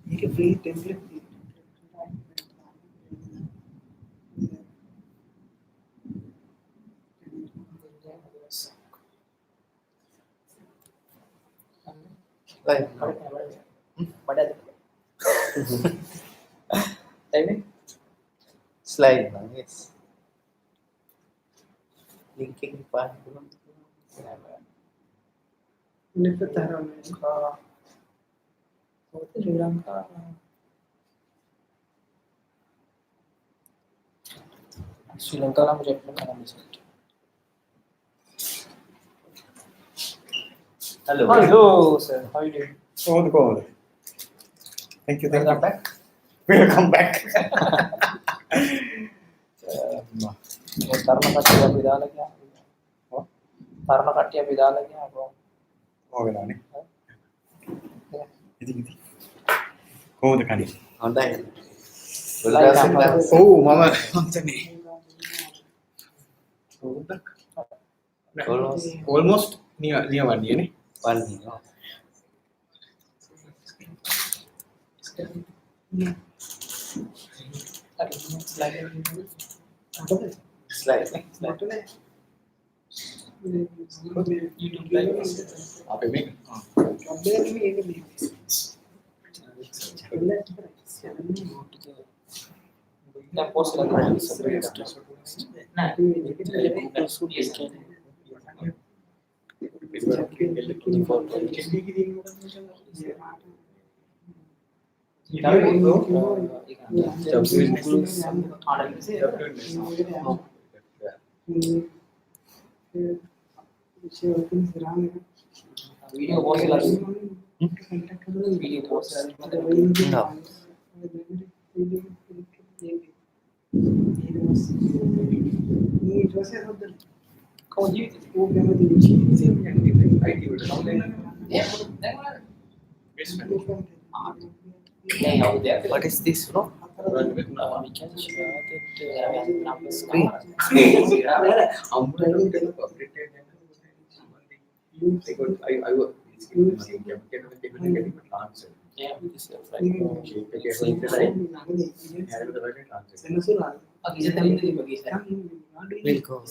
මේක free template slide yes linking part Sri-Lanka Sri-Lanka lah muझे अपना काम मिल सकता hello Hello sir, how are you doing? කොහොමද thank you Welcome back. welcome back वो तरना कट्टी अभी डाला क्या? तरना कट्टी अभी डाला क्या आपको? ඕගලානේ ඉතින් කොහොමද කන්නේ හොඳයි ඔව් මම හිතන්නේ almost near 1 year නේ 1 year slide YouTube live. අපේ මේක Nah, post lagi sebenarnya. Nah, video post lagi. Video post lagi. no Kau jadi yeah, out there. what is this bro We can share that number screen Yeah, this is right. will go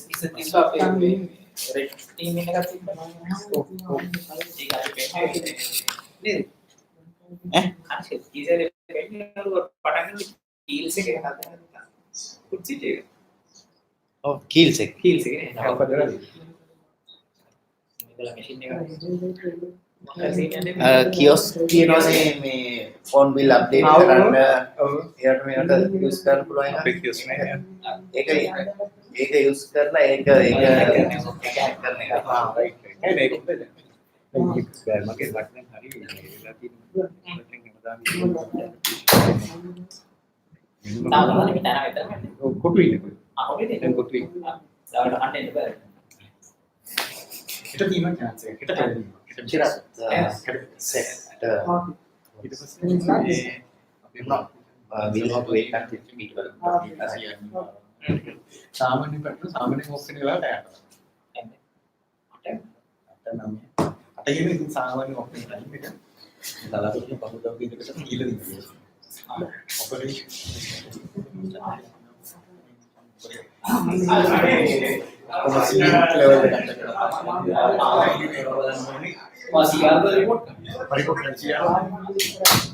oh kills it kiosk කියනෝනේ මේ phone bill update කරන්න එයාට මේකට use කරන්න පුළුවන් එක අපේ kiosk නේ ඒක use කරලා ඒක hack කරන එක ආ right right මේක උඩද මේක මගේ වටෙන් හරි වෙලා තියෙනවා කොටු ඉන්නේ දැන් කොටු ඉන්නේ ඊට තියෙන chance එක ඊට තියෙනවා set ඊට පස්සේ will not wait until people සාමාන්‍ය පැත්තට සාමාන්‍ය ඔප්ෂන් වලට යනවා අට කියන ඉතින් සාමාන්‍ය ඔප්ෂන් ටයිම් එක දලාපුරේ පහුදා විදිහට කියලා දෙනවා ඔපරේෂන් level එකට masih ada report පරිපෝෂණ කරනවා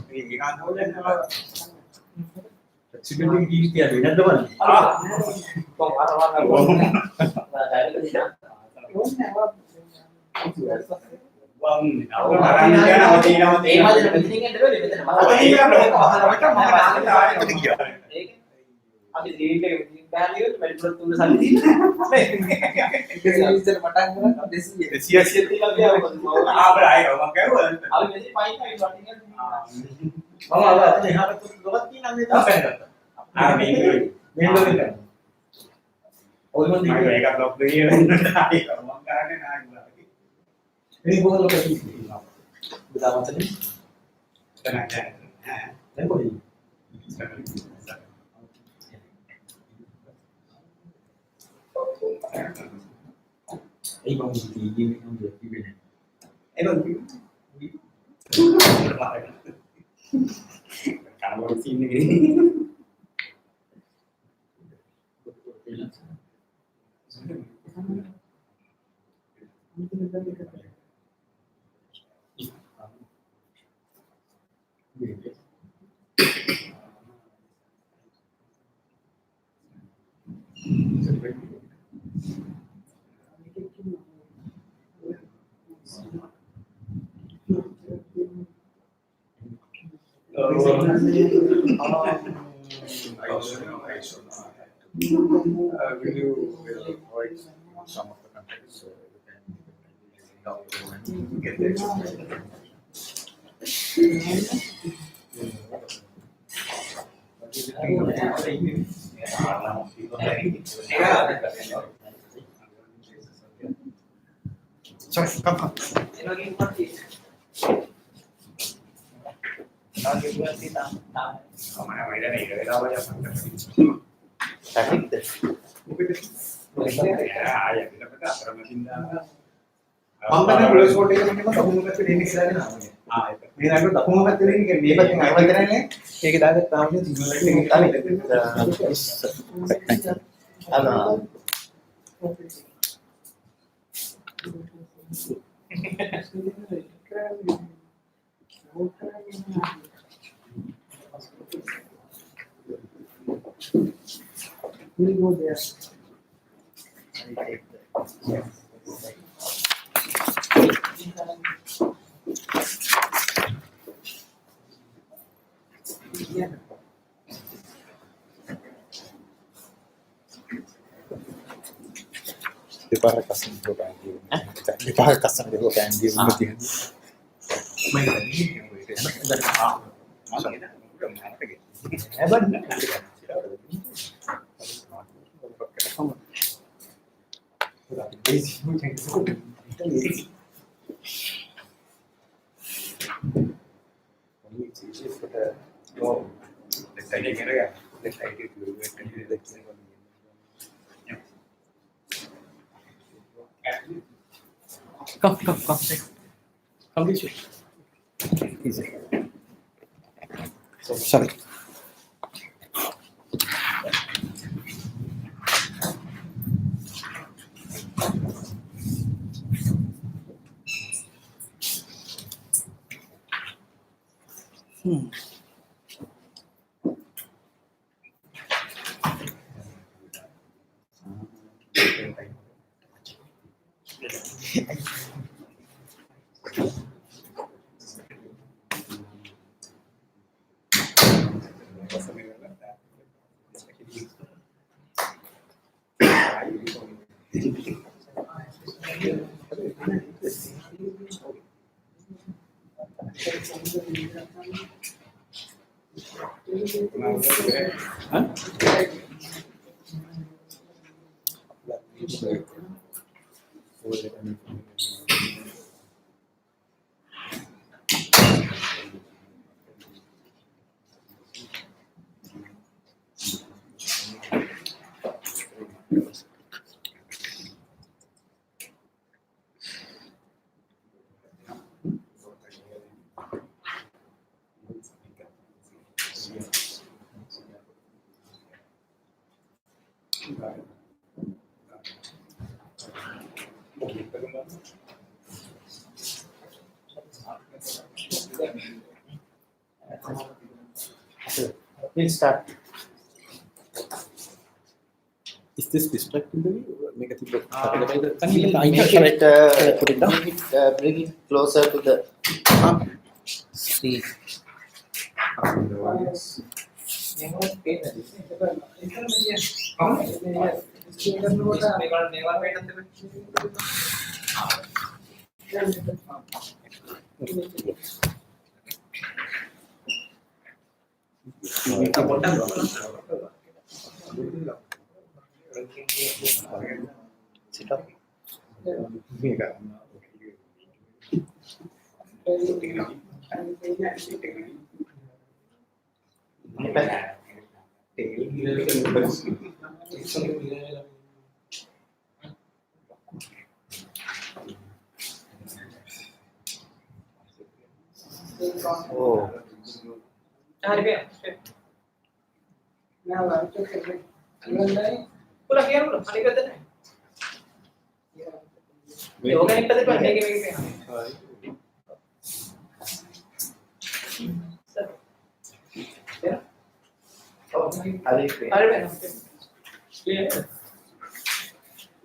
මේ විකාශන flexibility කීතිය වෙනද බලන්න kok warna-warna ini bukan lokasi bersama tadi tenang dan boleh ini bang ini yang dia pilih ini download scene again. Will you avoid some of the countries so you can download and get the Sorry, come. Mamma plus what is the tamu ka tene kisada na amne నేను అంటే తక్కువ కత్తెనే ఇక నీ పక్కన అవతరనే కేక దాకా తాము అలా We'll go there. Para kasam ko kan di. Para kasam ko kan di umati. May tadi yang boleh dari masa kita udah mana lagi. Hebat. Come this way. Easy. Sorry. We'll start. Is this distracting the view? Make bring it closer to the screen. Sit up. Oh. Hari be. Now I'm talking about Pula kiya pula. Hari be tane. Organic padi pa mege mege pe. Sir. Yeah. Oh, Hari be. Hari be. Yeah.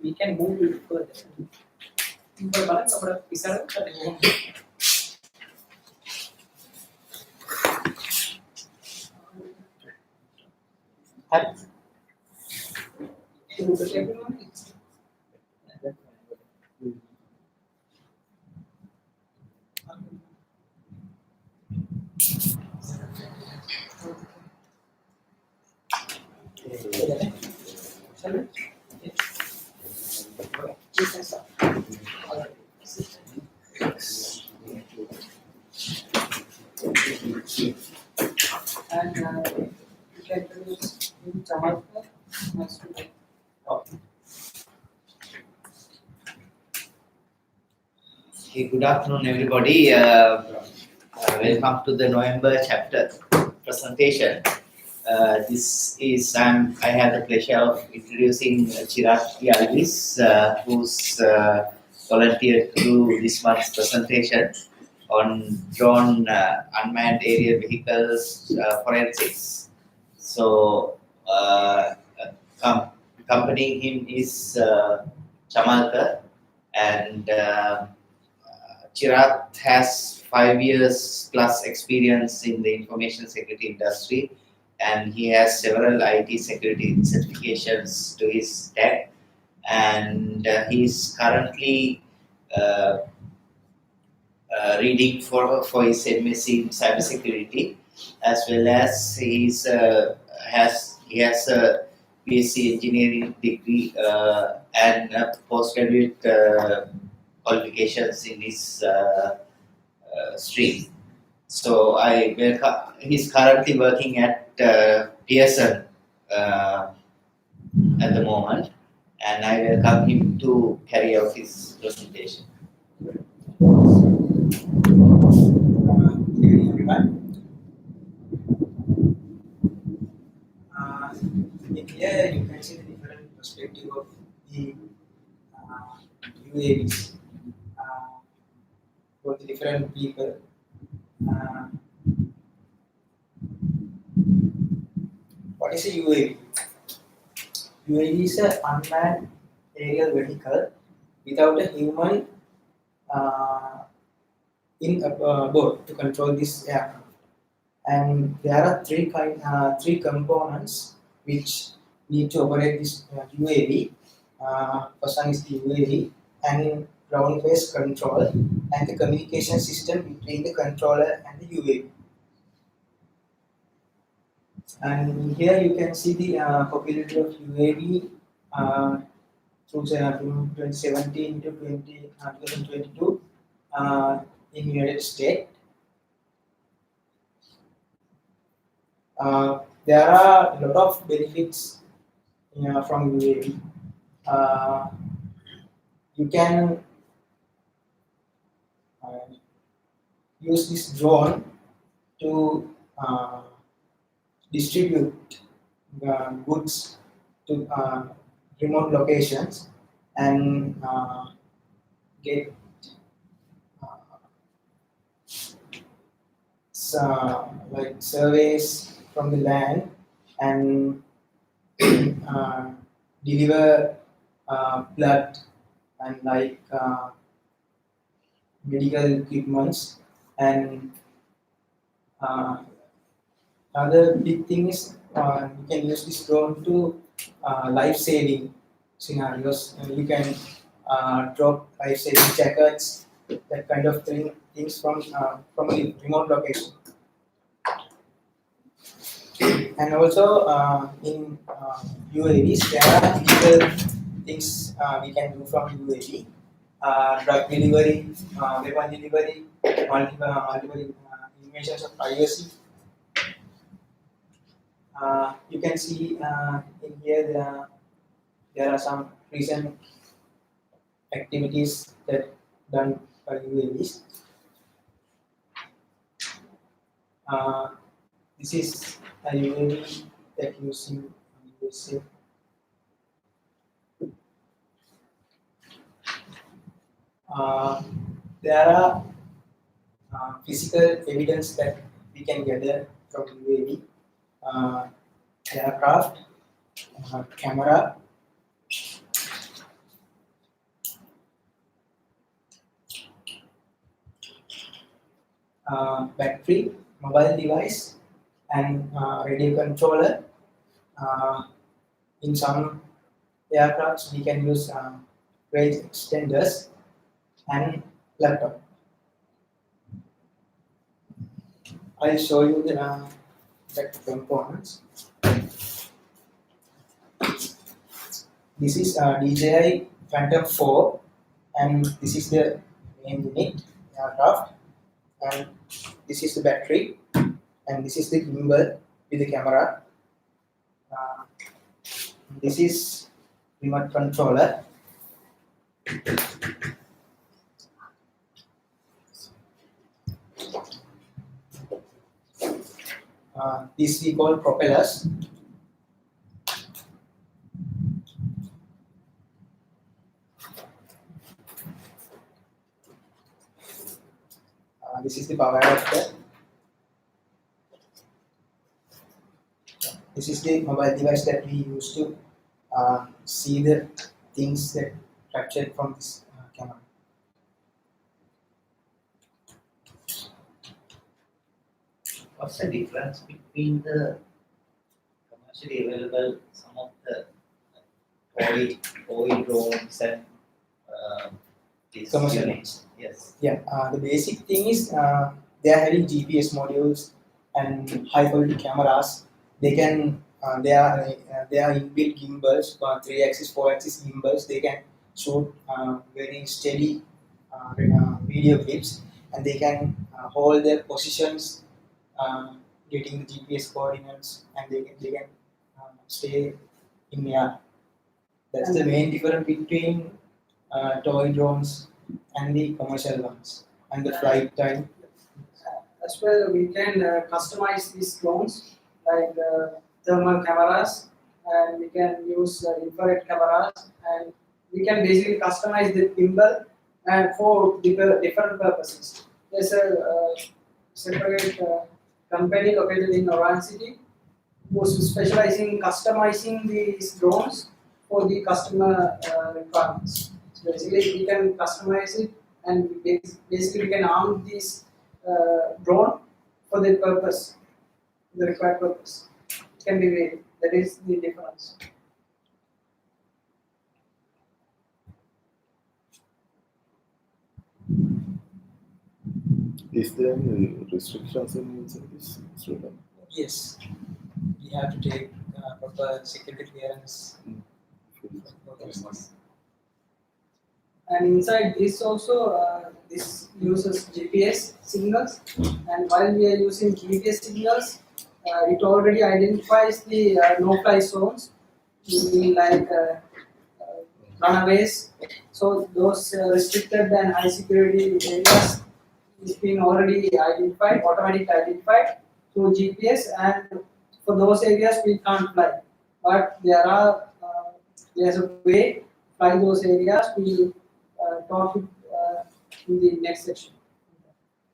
We can move it further. But balan kapda pisara tane. Hari. and you can use in Jamaica next to that. Okay, good afternoon, everybody. Welcome to the November chapter presentation. This is I have the pleasure of introducing Chirag Alvis, who's volunteered to do this month's presentation on drone unmanned aerial vehicles forensics. So, accompanying him is Chamalkar, and Chirag has 5 years plus experience in the information security industry, and he has several IT security certifications to his stack, and he's currently uh, reading for his MSc in cybersecurity, as well as he has a BSc engineering degree and postgraduate qualifications in his stream. So he's currently working at Pearson at the moment, and I welcome him to carry out his presentation. Good evening, everyone. In here you can see the different perspective of the UAVs for the different people. What is a UAV? UAV is an unmanned aerial vehicle without a human in board to control this aircraft. And there are three components which need to operate this UAV. First one is the UAV and ground-based control and the communication system between the controller and the UAV. And here you can see the popularity of UAV from 2017 to 2022 in United States. There are a lot of benefits from UAV. You can use this drone to distribute goods to remote locations and get like surveys from the land and deliver blood and like medical equipments. And other big thing is you can use this drone to life-saving scenarios. And you can drop life-saving jackets, that kind of things from a remote location. And also in UAVs, there are illegal things we can do from UAV. Drug delivery, weapon delivery, multiple invasions of privacy. You can see in here there are some recent activities that done by UAVs. This is a UAV that using USA. There are physical evidence that we can gather from UAV, aircraft, camera, battery, mobile device, and radio controller. In some aircrafts, we can use range extenders and laptop. I'll show you the components. This is DJI Phantom 4, and this is the main unit aircraft, and this is the battery, and this is the gimbal with the camera. This is remote controller. This we call propellers. This is the power adapter. This is the mobile device that we use to see the things that captured from this camera. What's the difference between the commercially available, some of the toy drones and these Commercial units? Yes. Yeah, the basic thing is they are having GPS modules and high quality cameras. They can they are inbuilt gimbals, 3-axis, 4-axis gimbals. They can shoot very steady video clips, and they can hold their positions, getting the GPS coordinates, and they can stay in the air. That's the main difference between toy drones and the commercial ones, and the flight time. As well, we can customize these drones like thermal cameras, and we can use infrared cameras, and we can basically customize the gimbal and for different purposes. There's a separate company located in Oran City who's specializing in customizing these drones for the customer requirements. So basically, we can customize it, and basically we can arm this drone for the purpose, the required purpose. It can be varied. That is the difference. Is there any restrictions in using this instrument? Yes, we have to take proper security clearance. for those things. And inside this also, this uses GPS signals. And while we are using GPS signals, it already identifies the no-fly zones, meaning like runaways. So those restricted and high security areas is being already identified, automatically identified through GPS, and for those areas we can't fly. But there's a way to fly those areas. We'll talk in the next section.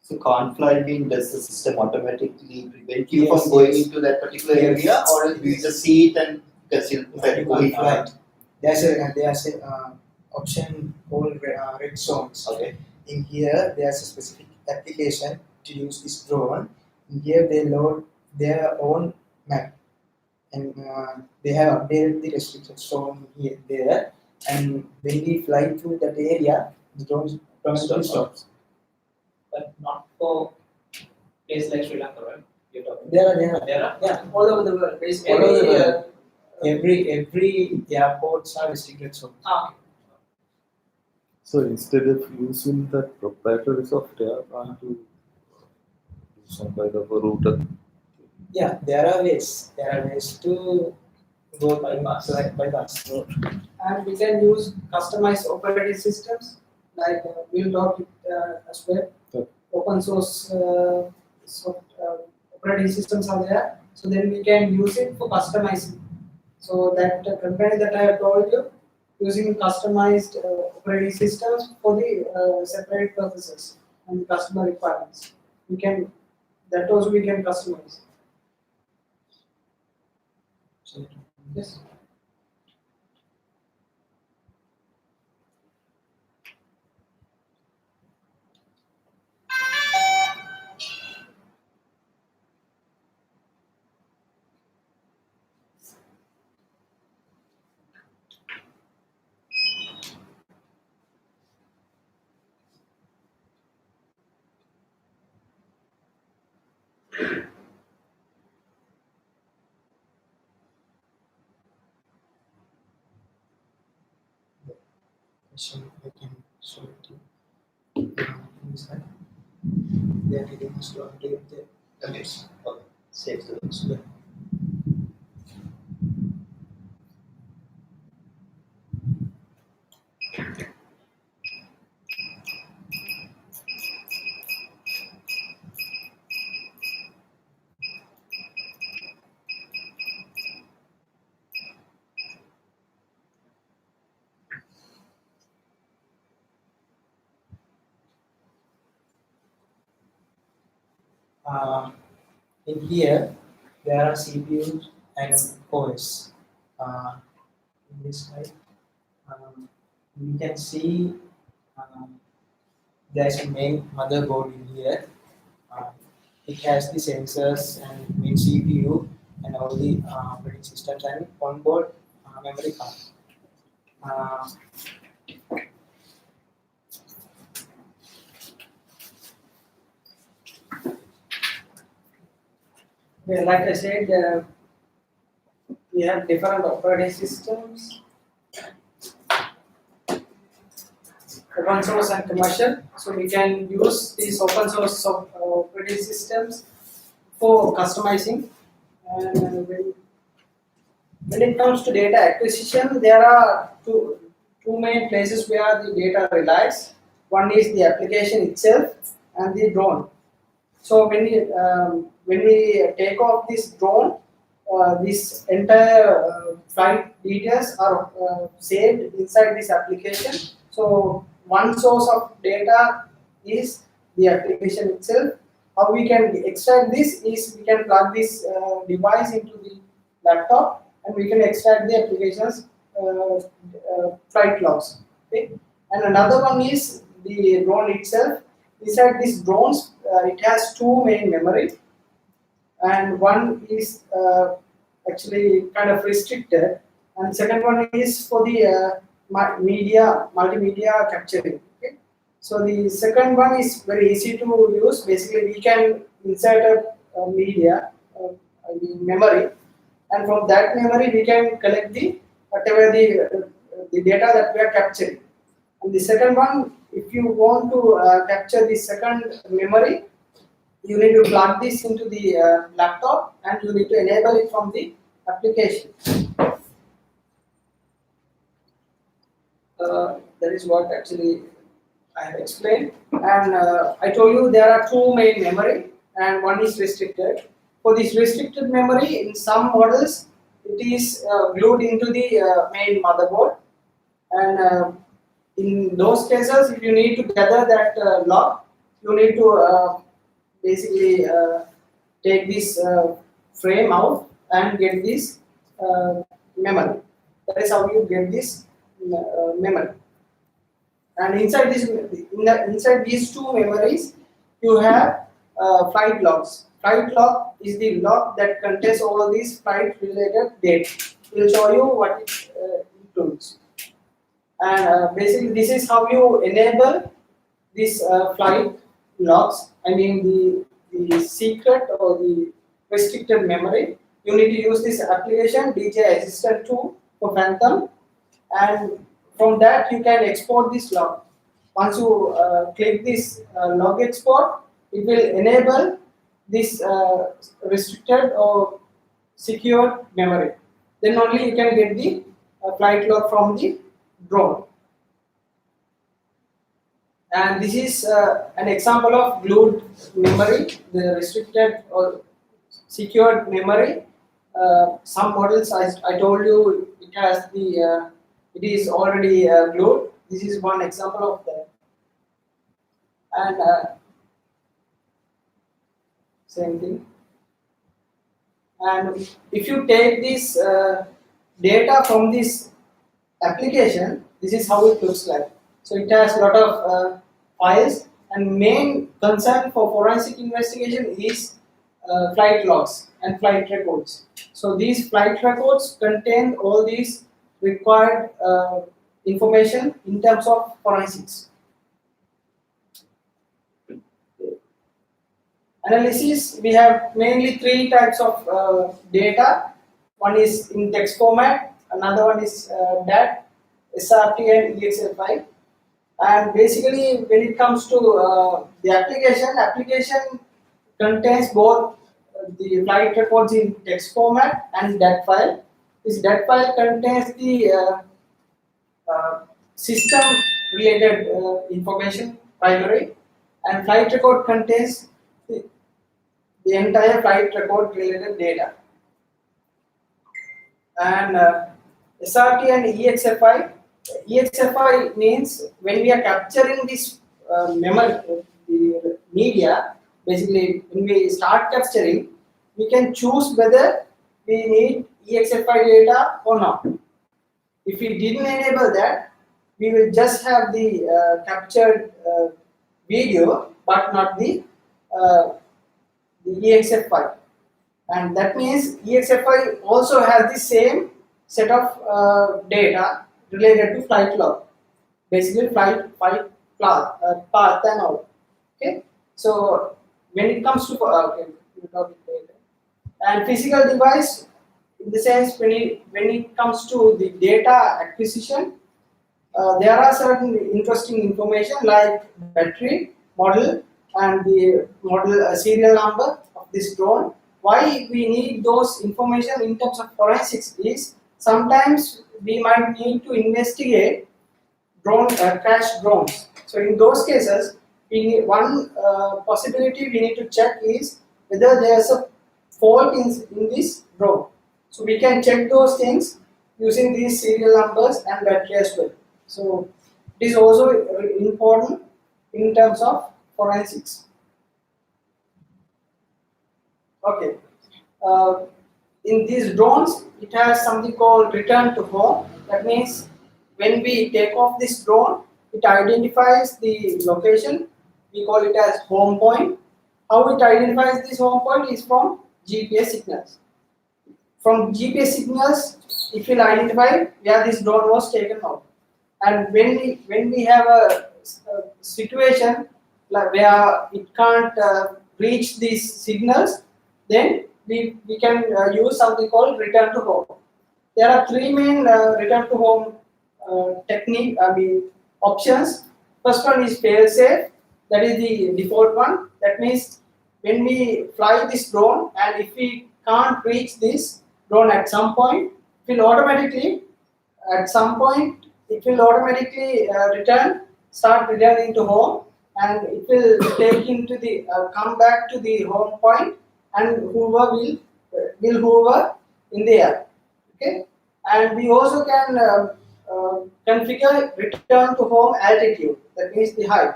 So can't fly mean does the system automatically prevent you Yes, from going yes. into that particular Yes. area, or else you just see it and consider that You going can't fly. out? There's a option called red zones. Okay. In here, there's a specific application to use this drone. In here, they load their own map, and they have updated the restricted zone here there. And when we fly through that area, the drone automatically stops. But not for places like Sri Lanka, right? You're talking. There are Yeah, all over the world. Basically, All over the world. Every airports are restricted zones. Okay. So instead of using that proprietary software, can't you do some kind of a router? Yeah, there are ways. There are ways to go bypass. And we can use customized operating systems, like we'll talk as well. Okay. Open source operating systems are there. So then we can use it for customizing. So that company that I have told you, using customized operating systems for the separate purposes and customer requirements. We can that also we can customize. Yes. So I can show it to you. Inside. They are getting us to update the limits. Okay. Save the So that in here there are CPUs and cores. In this slide, we can see there's a main motherboard in here. It has the sensors and main CPU and all the operating systems and onboard memory card. Uh, Yeah, like I said, we have different operating systems, open source and commercial. So we can use these open source operating systems for customizing. And when it comes to data acquisition, there are two main places where the data relies. One is the application itself and the drone. So when we take off this drone, this entire flight details are saved inside this application. So one source of data is the application itself. How we can extract this is we can plug this device into the laptop and we can extract the application's flight logs. Okay, and another one is the drone itself. Inside these drones, it has two main memory, and one is actually kind of restricted, and second one is for the multimedia capturing. Okay, so the second one is very easy to use. Basically, we can insert a media, I mean memory, and from that memory we can collect the whatever the data that we are capturing. And the second one, if you want to capture the second memory, you need to plug this into the laptop and you need to enable it from the application. That is what actually I have explained. And I told you there are two main memory and one is restricted. For this restricted memory, in some models, it is glued into the main motherboard. And in those cases, if you need to gather that log, you need to basically take this frame out and get this memory. That is how you get this memory. And inside this, inside these two memories, you have flight logs. Flight log is the log that contains all these flight-related data. We'll show you what it includes. And basically, this is how you enable these flight logs. I mean the secret or the restricted memory. You need to use this application DJ Assistant 2 for Phantom, and from that you can export this log. Once you click this log export, it will enable this restricted or secured memory. Then only you can get the flight log from the drone. And this is an example of glued memory, the restricted or secured memory. Some models, I told you, it has the it is already glued. This is one example of that. And same thing. And if you take this data from this application, this is how it looks like. So it has a lot of files, and main concern for forensic investigation is flight logs and flight records. So these flight records contain all these required information in terms of forensics. Analysis, we have mainly three types of data. One is in text format, another one is DAT, SRT and EXL5. And basically when it comes to the application contains both the flight records in text format and DAT file. This DAT file contains the system related information primary, and flight record contains the entire flight record related data. And SRT and EXFI. EXFI means when we are capturing this memory, the media, basically when we start capturing, we can choose whether we need EXFI data or not. If we didn't enable that, we will just have the captured video but not the EXF file, and that means EXF file also has the same set of data related to flight log, basically flight path and all. Okay, so when it comes to okay, we'll talk it later. And physical device, in the sense when it comes to the data acquisition, there are certain interesting information like battery, model, and the model serial number of this drone. Why we need those information in terms of forensics is sometimes we might need to investigate crash drones. So in those cases, we need one possibility we need to check is whether there is a fault in this drone. So we can check those things using these serial numbers and battery as well. So it is also important in terms of forensics. Okay. In these drones, it has something called return to home. That means when we take off this drone, it identifies the location. We call it as home point. How it identifies this home point is from GPS signals. From GPS signals, it will identify where this drone was taken off. And when we have a situation like where it can't reach these signals, then we can use something called return to home. There are three main return to home options. First one is fail safe. That is the default one. That means when we fly this drone and if we can't reach this drone at some point, it will automatically start returning to home, and it will take into the come back to the home point and hover will hover in the air. Okay, and we also can configure return to home altitude. That means the height.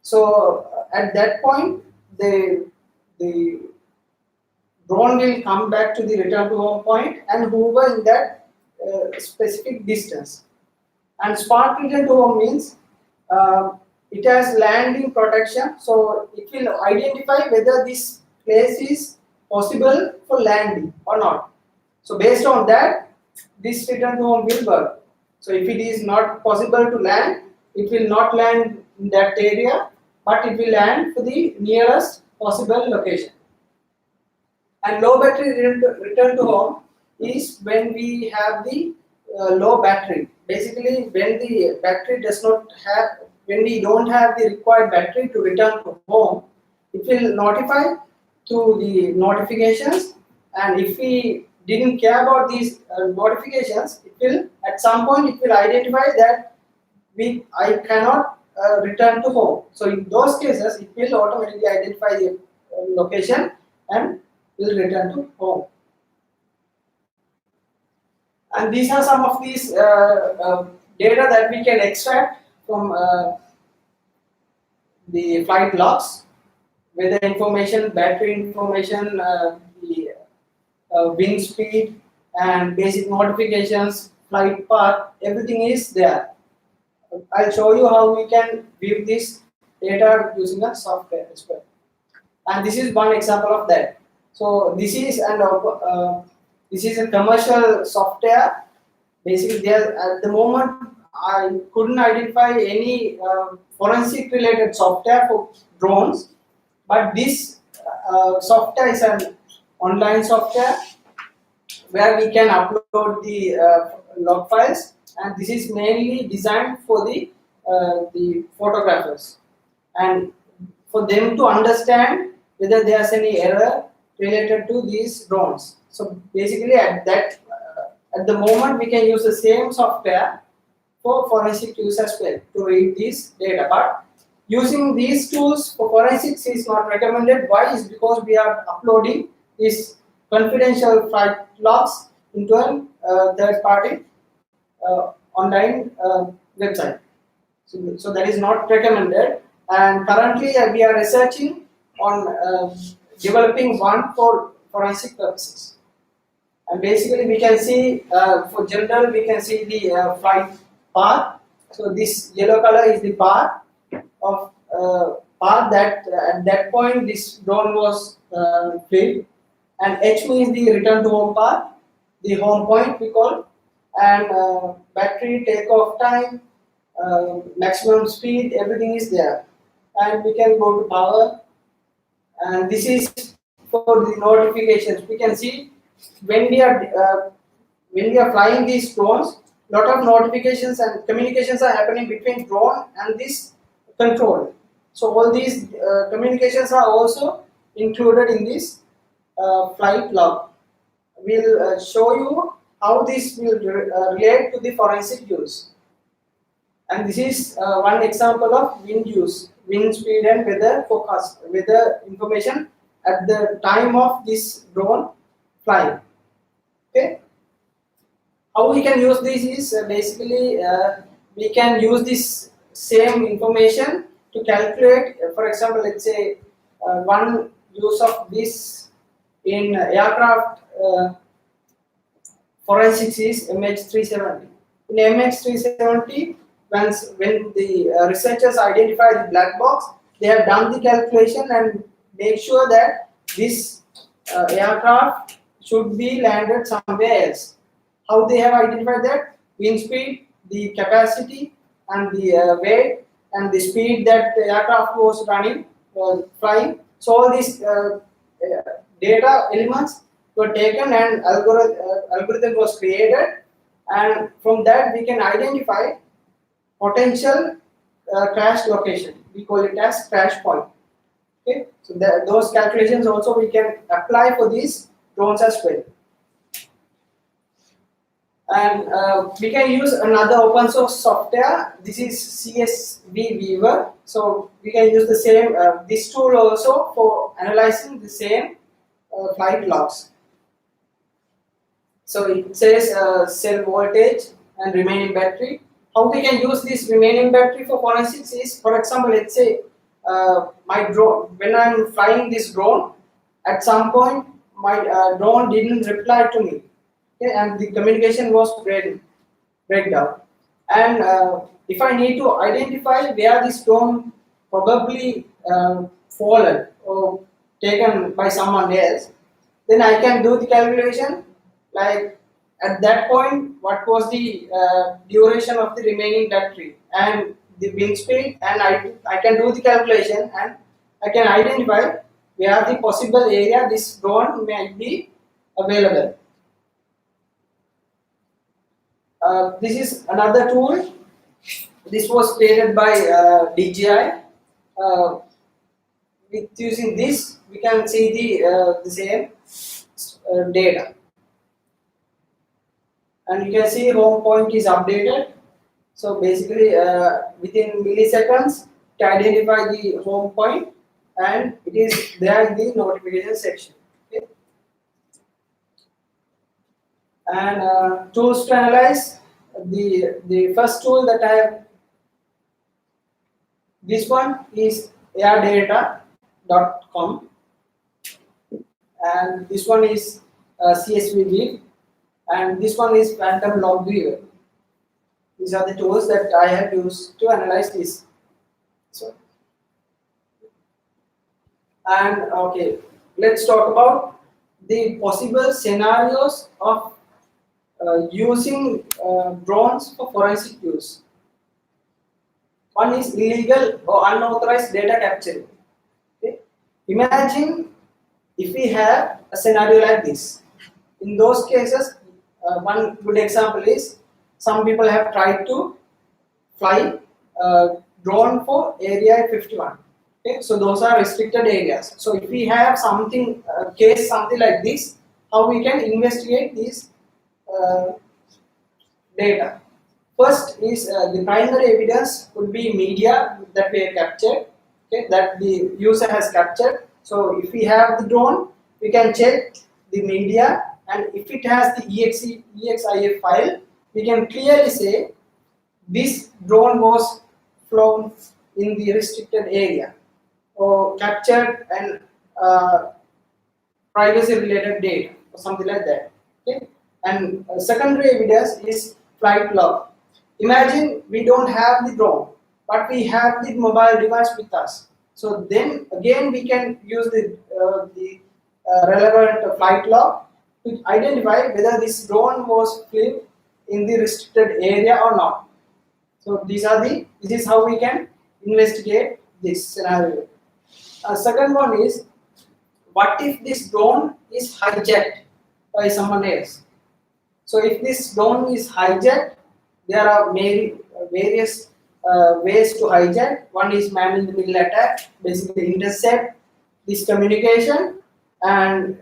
So at that point, the drone will come back to the return to home point and hover in that specific distance. And smart return to home means it has landing protection, so it will identify whether this place is possible for landing or not. So based on that, this return to home will work. So if it is not possible to land, it will not land in that area, but it will land to the nearest possible location. And low battery return to home is when we have the low battery. Basically, when the battery does not have, when we don't have the required battery to return to home, it will notify through the notifications. And if we didn't care about these notifications, it will at some point it will identify that I cannot return to home. So in those cases, it will automatically identify the location and will return to home. And these are some of these data that we can extract from the flight logs, weather information, battery information, the wind speed, and basic notifications, flight path, everything is there. I'll show you how we can view this data using a software as well. And this is one example of that. So this is this is a commercial software. Basically, there at the moment I couldn't identify any forensic related software for drones, but this software is an online software where we can upload the log files, and this is mainly designed for the photographers and for them to understand whether there's any error related to these drones. So basically, at the moment, we can use the same software for forensic use as well to read this data. But using these tools for forensics is not recommended. Why? Is because we are uploading these confidential flight logs into a third-party online website. So that is not recommended. And currently, we are researching on developing one for forensic purposes. And basically, we can see for general, we can see the flight path. So this yellow color is the path of path that at that point this drone was flew, and H means the return to home path, the home point we call, and battery, takeoff time, maximum speed, everything is there. And we can go to power, and this is for the notifications. We can see when we are flying these drones, lot of notifications and communications are happening between drone and this control. So all these communications are also included in this flight log. We'll show you how this will relate to the forensic use. And this is one example of wind use, wind speed and weather forecast, weather information at the time of this drone flying. Okay. How we can use this is basically we can use this same information to calculate. For example, let's say one use of this in aircraft forensics is MH370. In MH370, when the researchers identify the black box, they have done the calculation and make sure that this aircraft should be landed somewhere else. How they have identified that? Wind speed, the capacity, and the weight, and the speed that the aircraft was running, flying. So all these data elements were taken and algorithm was created, and from that we can identify potential crash location. We call it as crash point. Okay, so those calculations also we can apply for these drones as well. And we can use another open source software. This is CSV Viewer. So we can use the same this tool also for analyzing the same flight logs. So it says cell voltage and remaining battery. How we can use this remaining battery for forensics is, for example, let's say my drone, when I'm flying this drone, at some point my drone didn't reply to me. Okay, and the communication was breakdown. And if I need to identify where this drone probably fallen or taken by someone else, then I can do the calculation. Like at that point, what was the duration of the remaining battery and the wind speed, and I can do the calculation and I can identify where the possible area this drone may be available. This is another tool. This was created by DJI. With using this, we can see the same data, and you can see home point is updated. So basically, within milliseconds, to identify the home point, and it is there in the notification section. Okay? And tools to analyze, the first tool that I have, this one is airdata.com, and this one is CSV view, and this one is phantom log viewer. These are the tools that I have used to analyze this. So, and okay, let's talk about the possible scenarios of using drones for forensic use. One is illegal or unauthorized data capture. Okay? Imagine if we have a scenario like this. In those cases, one good example is some people have tried to fly drone for area 51. Okay, so those are restricted areas. So if we have something case something like this, how we can investigate these data? First is the primary evidence could be media that we have captured, okay, that the user has captured. So if we have the drone, we can check the media, and if it has the EXIF file, we can clearly say this drone was flown in the restricted area or captured and privacy related data or something like that. Okay? And secondary evidence is flight log. Imagine we don't have the drone, but we have the mobile device with us. So then again we can use the relevant flight log to identify whether this drone was flown in the restricted area or not. So this is how we can investigate this scenario. Second one is, what if this drone is hijacked by someone else? So if this drone is hijacked, there are various ways to hijack. One is man-in-the-middle attack, basically intercept this communication and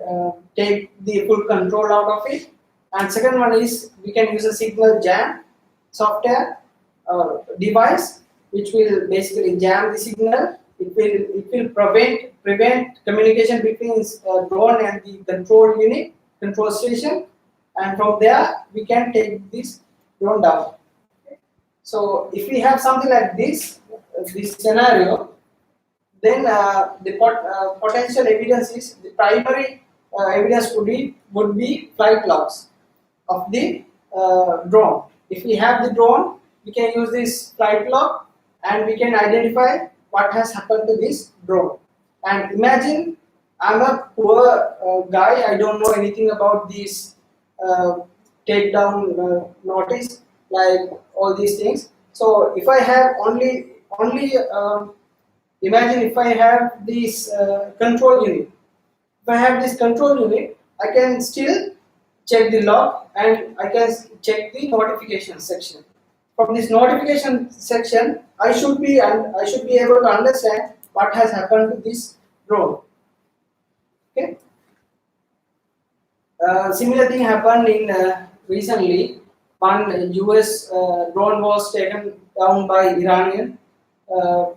take the full control out of it. And second one is we can use a signal jam software device, which will basically jam the signal. It will prevent communication between drone and the control station, and from there we can take this drone down. Okay. So if we have something like this scenario, then the potential evidence is the primary evidence would be flight logs of the drone. If we have the drone, we can use this flight log and we can identify what has happened to this drone. And imagine I'm a poor guy, I don't know anything about this takedown notice, like all these things. So if I have only imagine if I have this control unit. If I have this control unit, I can still check the log and I can check the notification section. From this notification section, I should be able to understand what has happened to this drone. Okay. Similar thing happened in recently. One US drone was taken down by Iranian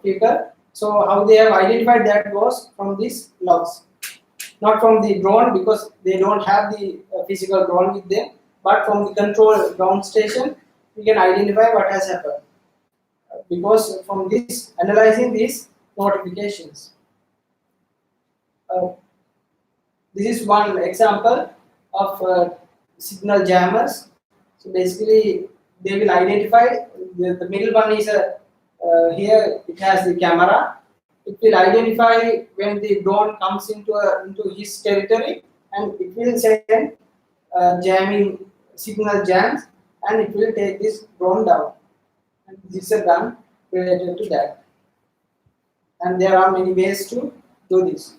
people. So how they have identified that was from these logs, not from the drone because they don't have the physical drone with them, but from the control ground station we can identify what has happened because from this analyzing these notifications. This is one example of signal jammers. So basically they will identify the middle one is here it has the camera. It will identify when the drone comes into his territory, and it will send jamming signal jams, and it will take this drone down. And this is a gun related to that. And there are many ways to do this.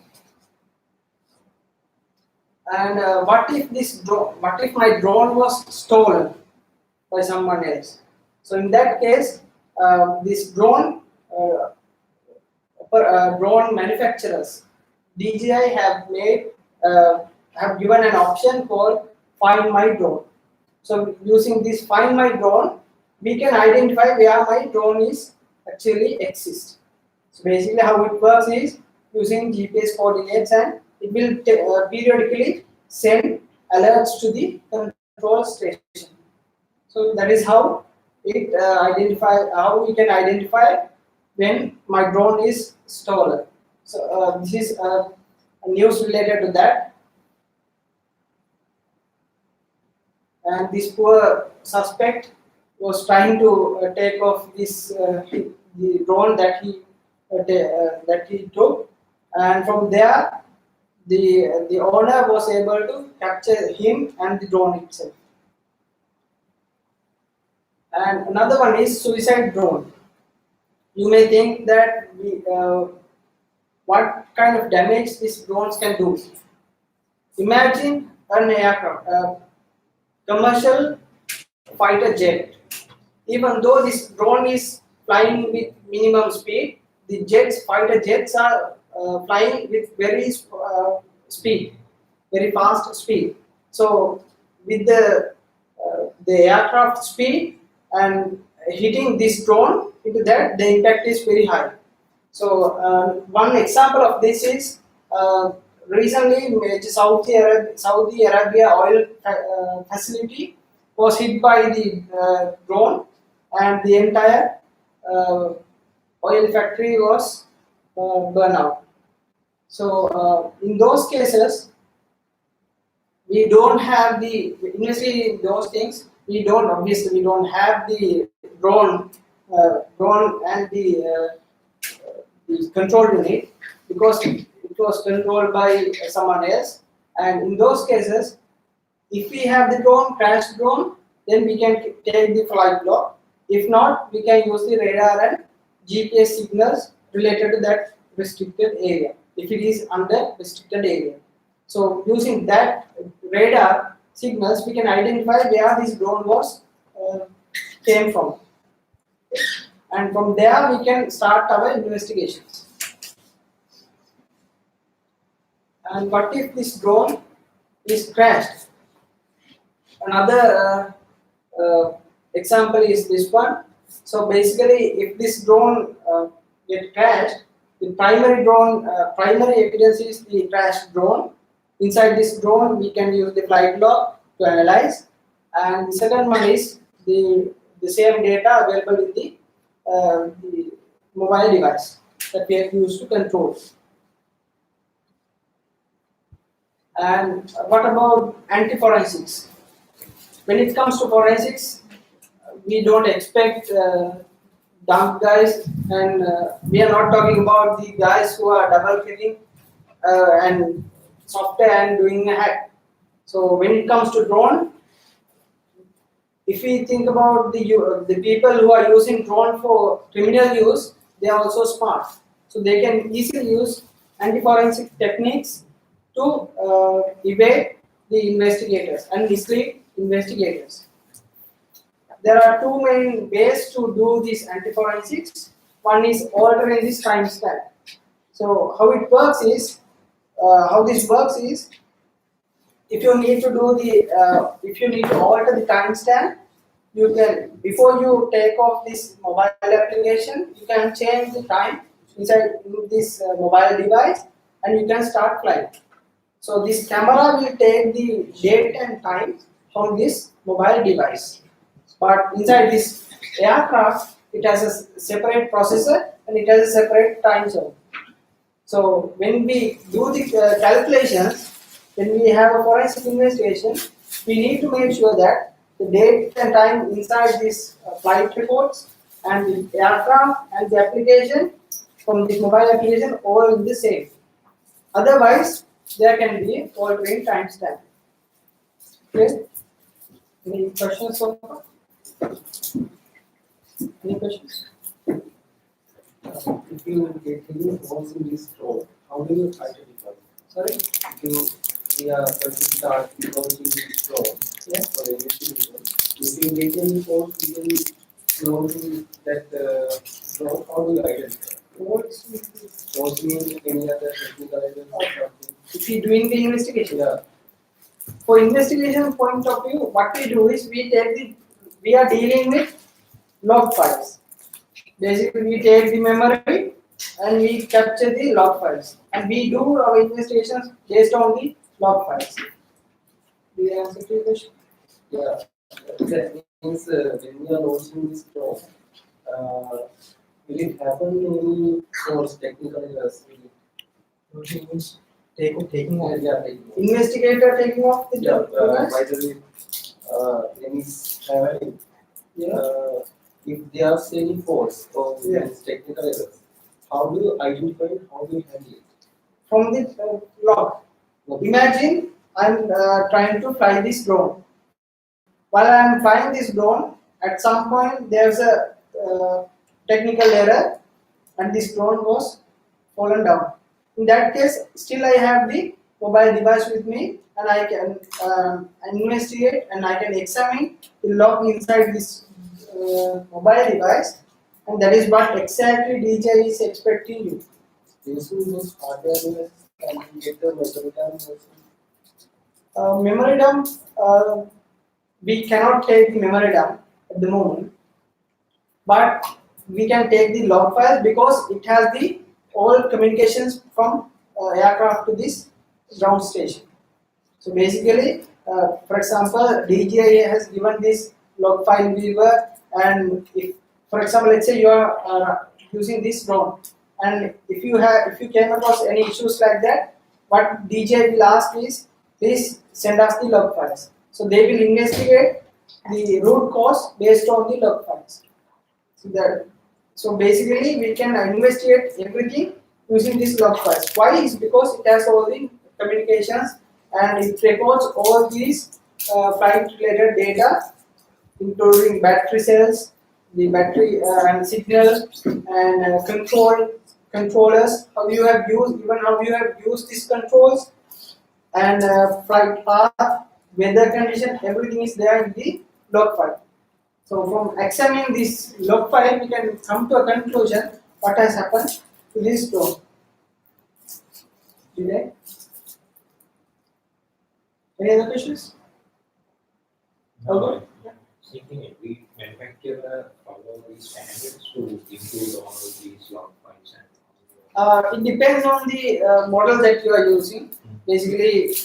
And what if my drone was stolen by someone else? So in that case, this drone manufacturers, DJI have given an option called Find My Drone. So using this Find My Drone, we can identify where my drone is actually exists. So basically how it works is using GPS coordinates, and it will periodically send alerts to the control station. So that is how it how we can identify when my drone is stolen. So this is news related to that. And this poor suspect was trying to take off the drone that he took, and from there the owner was able to capture him and the drone itself. And another one is suicide drone. You may think that what kind of damage these drones can do. Imagine an aircraft, commercial fighter jet. Even though this drone is flying with minimum speed, the fighter jets are flying with very speed, very fast speed. So with the aircraft speed and hitting this drone into that, the impact is very high. So one example of this is recently Saudi Arabia oil facility was hit by the drone, and the entire oil factory was burned out. So in those cases, we don't have the in those things. We don't have the drone and the control unit, because it was controlled by someone else. And in those cases, if we have the crashed drone, then we can take the flight log. If not, we can use the radar and GPS signals related to that restricted area, if it is under restricted area. So using that radar signals, we can identify where this drone was came from, and from there we can start our investigations. And what if this drone is crashed? Another example is this one. So basically, if this drone get crashed, the primary evidence is the crashed drone. Inside this drone, we can use the flight log to analyze, and the second one is the same data available in the mobile device that we have used to control. And what about anti-forensics? When it comes to forensics, we don't expect dumb guys, and we are not talking about the guys who are double clicking and software and doing a hack. So when it comes to drone, if we think about the people who are using drone for criminal use, they are also smart. So they can easily use anti-forensic techniques to evade the investigators and mislead investigators. There are two main ways to do this anti-forensics. One is altering this timestamp. So how this works is, if you need to alter the timestamp, you can, before you take off this mobile application, you can change the time inside this mobile device, and you can start flying. So this camera will take the date and time from this mobile device. But inside this aircraft, it has a separate processor and it has a separate time zone. So when we do the calculations, when we have a forensic investigation, we need to make sure that the date and time inside these flight reports and the aircraft and the application from the mobile application all in the same. Otherwise, there can be altering timestamp. Okay? Any questions so far? Any questions? If you get holes in this drone, how do you identify? Sorry? We are going to start launching this drone for the investigation. If you get any holes within launching that drone, how do you identify? Holes mean any other technical evidence or something? If you're doing the investigation, Yeah. for investigation point of view, what we do is we are dealing with log files. Basically, we take the memory and we capture the log files, and we do our investigations based on the log files. Do you answer to your question? Yeah, that means when we are launching this drone, will it happen any false technical errors? Launching means taking off. Yeah, taking off. Investigator taking off the Yeah, device. by the way, when it's traveling, Yeah. if they are saying false or Yeah. it's technical errors, how do you identify it? How do you handle it? From the log. Imagine I'm trying to fly this drone. While I'm flying this drone, at some point there's a technical error and this drone was fallen down. In that case, still I have the mobile device with me and I can investigate and I can examine the log inside this mobile device, and that is what exactly DJ is expecting you. Using this hardware and get the memory down also. Memory dump, we cannot take the memory dump at the moment, but we can take the log file because it has the all communications from aircraft to this ground station. So basically, for example, DJI has given this log file viewer, and if, for example, let's say you are using this drone, and if you came across any issues like that, what DJI will ask is, please send us the log files. So they will investigate the root cause based on the log files. So basically, we can investigate everything using this log files. Why is because it has all the communications and it records all these flight related data, including battery cells, the battery and signals and controllers. How you have used, even how you have used these controls, and flight path, weather condition, everything is there in the log file. So from examining this log file, we can come to a conclusion what has happened to this drone. Okay. Any other questions? Okay. Thinking every manufacturer follow these standards to include all these log files and It depends on the model that you are using. Basically,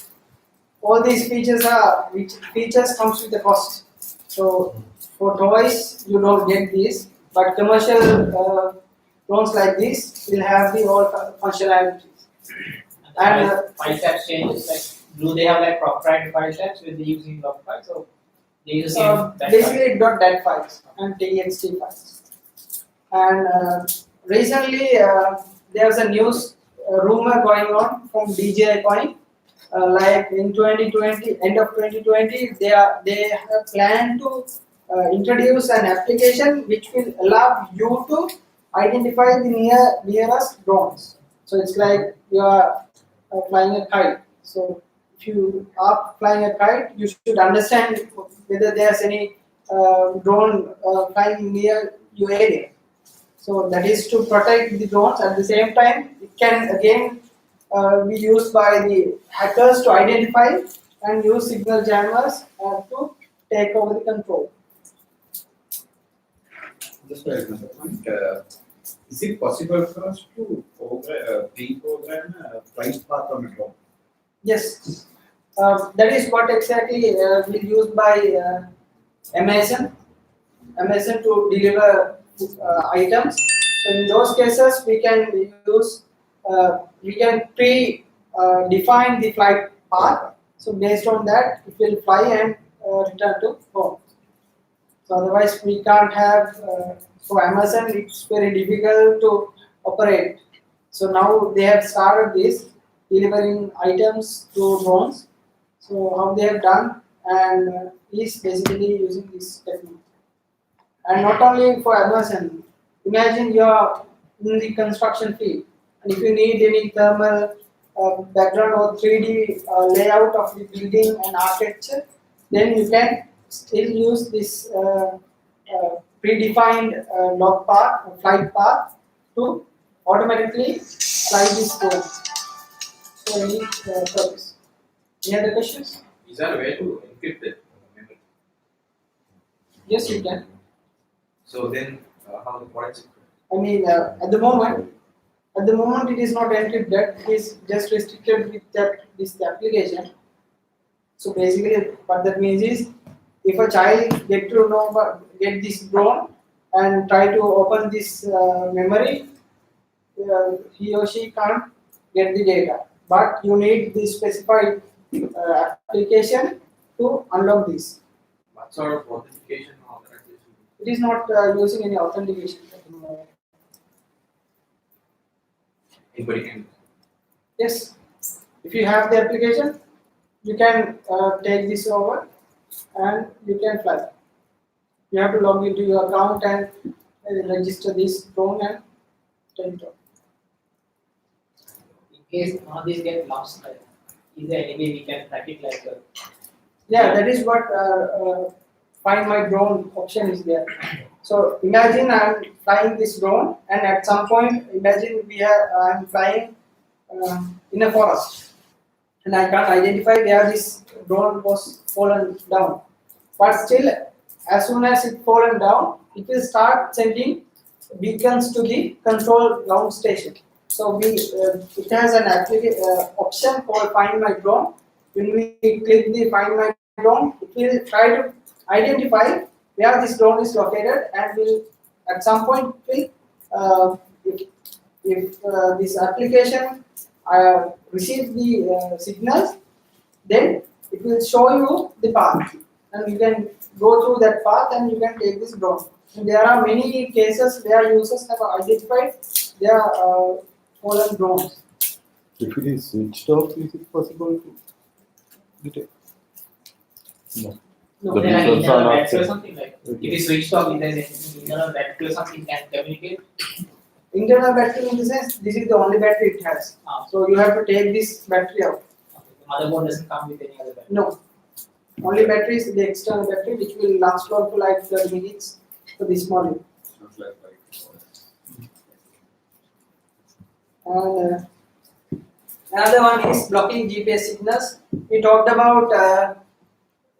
all these features are which features comes with the cost. So for toys, you don't get these, but commercial drones like this will have the all functionalities. And file types changes, like do they have like proprietary file types with the using log files, or they use the same that basically .dat files and txt files. And recently there's a news rumor going on from DJI Coin. Like in 2020, end of 2020, they have planned to introduce an application which will allow you to identify the nearest drones. So it's like you are flying a kite. So if you are flying a kite, you should understand whether there's any drone flying near your area. So that is to protect the drones. At the same time, it can again be used by the hackers to identify and use signal jammers to take over the control. just another point. Is it possible for us to pre-program a flight path on a drone? Yes, that is what exactly we use by Amazon to deliver items. So in those cases, we can use we can pre-define the flight path. So based on that, it will fly and return to home. So otherwise, we can't have. For Amazon, it's very difficult to operate. So now they have started this delivering items to drones. So how they have done and is basically using this technique. And not only for Amazon, imagine you are in the construction field, and if you need any thermal background or 3D layout of the building and architecture, then you can still use this predefined log path, flight path to automatically fly this drone for any purpose. Any other questions? Is there a way to encrypt the memory? Yes, you can. So then, what is it? I mean, at the moment it is not encrypted. It is just restricted with this application. So basically, what that means is if a child get this drone and try to open this memory, he or she can't get the data. But you need the specified application to unlock this. What sort of authentication or authorization? It is not using any authentication. Anybody can. Yes, if you have the application, you can take this over and you can fly. You have to log into your account and register this drone and take it off. In case one of these get lost, like, is there any way we can track it like Yeah, that is what find my drone option is there. So imagine I'm flying this drone, and at some point, imagine I'm flying in a forest, and I can't identify where this drone was fallen down. But still, as soon as it fallen down, it will start sending beacons to the control ground station. So it has an option called Find My Drone. When we click the Find My Drone, it will try to identify where this drone is located, and will at some point if this application receives the signals, then it will show you the path, and you can go through that path and you can take this drone. And there are many cases where users have identified their fallen drones. If it is switched off, is it possible to detect? No. No, The is there an results are internal not battery or set. something like if it is switched off, if there is an internal battery or something can communicate? Internal battery in the sense, this is the only battery it has. So you have to take this battery out. Okay. The motherboard doesn't come with any other battery. No. Only battery is the external battery, which will last for like 30 minutes for this model. Sounds like bike. And another one is blocking GPS signals. We talked about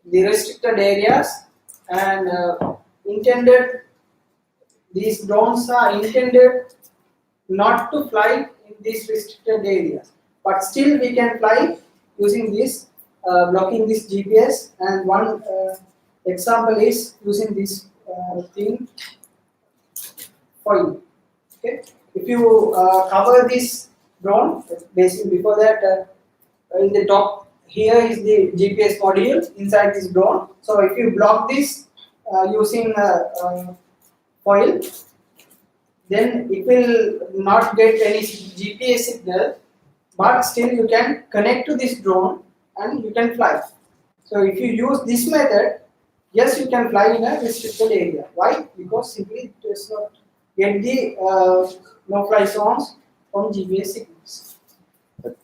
the restricted areas, and these drones are intended not to fly in these restricted areas, but still we can fly using this blocking this GPS. And one example is using this thing foil. Okay, if you cover this drone, basically before that, in the top here is the GPS module inside this drone. So if you block this using foil, then it will not get any GPS signal, but still you can connect to this drone and you can fly. So if you use this method, yes, you can fly in a restricted area. Why? Because simply it does not get the no-fly zones from GPS signals. At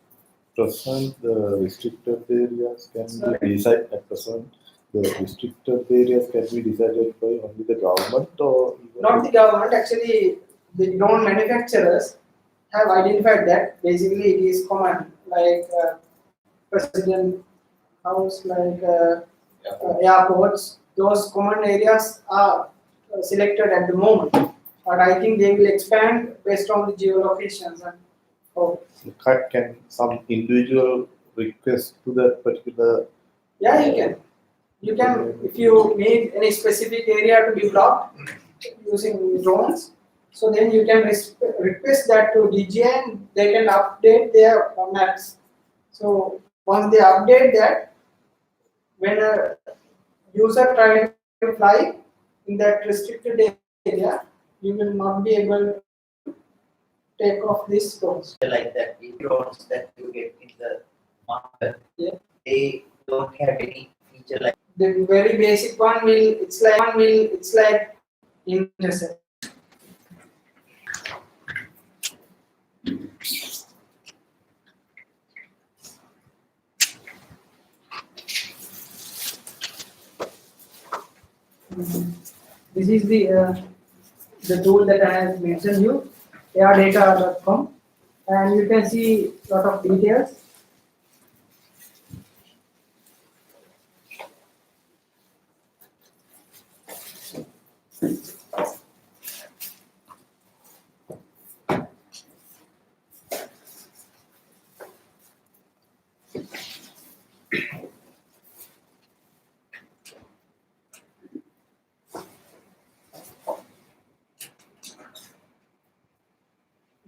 present, the restricted areas can Sorry? be decided. At present, the restricted areas can be decided by only the government, or even Not the government, actually the drone manufacturers have identified that. Basically it is common, like President House, like airports. Those common areas are selected at the moment, but I think they will expand based on the geolocations. And can some individual request to that particular? yeah, you can. You can, if you need any specific area to be blocked using drones, so then you can request that to DJI and they can update their maps. So once they update that, when a user tries to fly in that restricted area, you will not be able to take off these drones. Like that, the drones that you get in the market, Yeah. they don't have any feature like The very basic one it's like intercept. This is the tool that I have mentioned you, airdata.com, and you can see a lot of details.